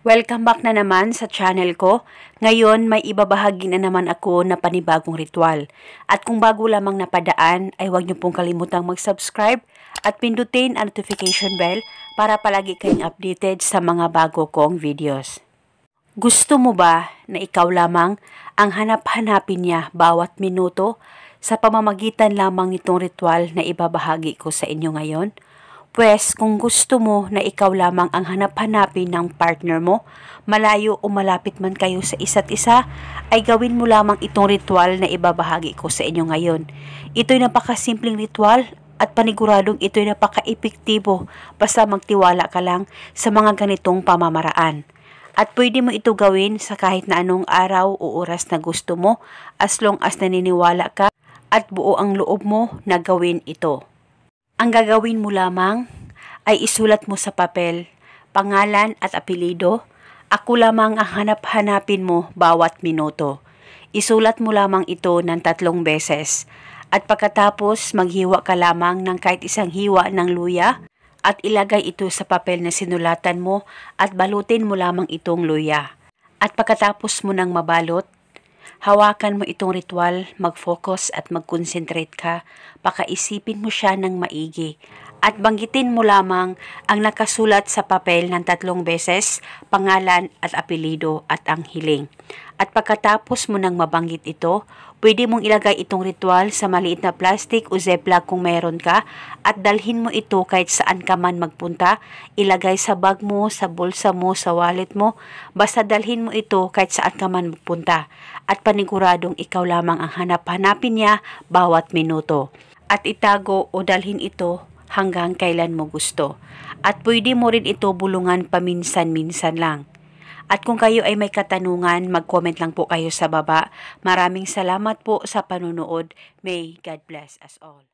Welcome back na naman sa channel ko. Ngayon may ibabahagi na naman ako na panibagong ritual. At kung bago lamang napadaan ay huwag niyo pong kalimutang mag-subscribe at pindutin ang notification bell para palagi kayong updated sa mga bago kong videos. Gusto mo ba na ikaw lamang ang hanap-hanapin niya bawat minuto sa pamamagitan lamang nitong ritual na ibabahagi ko sa inyo ngayon? Pwes kung gusto mo na ikaw lamang ang hanap-hanapin ng partner mo, malayo o malapit man kayo sa isa't isa, ay gawin mo lamang itong ritual na ibabahagi ko sa inyo ngayon. Ito'y napakasimpleng ritual at paniguradong ito'y napaka-epektibo basta magtiwala ka lang sa mga ganitong pamamaraan. At pwede mo ito gawin sa kahit na anong araw o oras na gusto mo as long as naniniwala ka at buo ang loob mo na gawin ito. Ang gagawin mo lamang ay isulat mo sa papel, pangalan at apelyido. Ako lamang ang hanap-hanapin mo bawat minuto. Isulat mo lamang ito ng 3 beses. At pagkatapos maghiwa ka lamang ng kahit isang hiwa ng luya at ilagay ito sa papel na sinulatan mo at balutin mo lamang itong luya. At pagkatapos mo nang mabalot, hawakan mo itong ritual, mag-focus at mag-concentrate ka, pakaisipin mo siya ng maigi. At banggitin mo lamang ang nakasulat sa papel ng 3 beses, pangalan at apelyido at ang hiling. At pagkatapos mo nang mabanggit ito, pwede mong ilagay itong ritual sa maliit na plastic o ziploc kung meron ka at dalhin mo ito kahit saan ka man magpunta. Ilagay sa bag mo, sa bulsa mo, sa wallet mo, basta dalhin mo ito kahit saan ka man magpunta. At paniguradong ikaw lamang ang hanap-hanapin niya bawat minuto. At itago o dalhin ito hanggang kailan mo gusto. At pwede mo rin ito bulungan paminsan-minsan lang. At kung kayo ay may katanungan, mag-comment lang po kayo sa baba. Maraming salamat po sa panunood. May God bless us all.